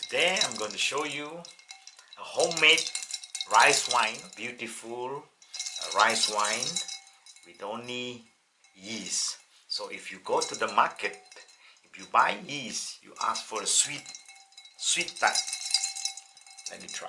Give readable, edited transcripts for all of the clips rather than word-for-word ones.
Today I'm going to show you a homemade rice wine, beautiful rice wine with only yeast. So if you go to the market, if you buy yeast, you ask for a sweet type. Let me try.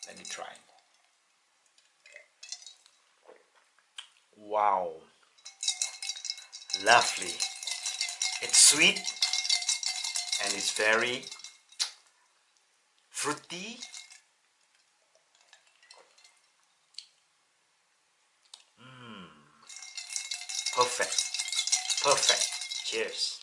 Let me try. Wow, lovely. It's sweet and it's very fruity. Perfect. Cheers.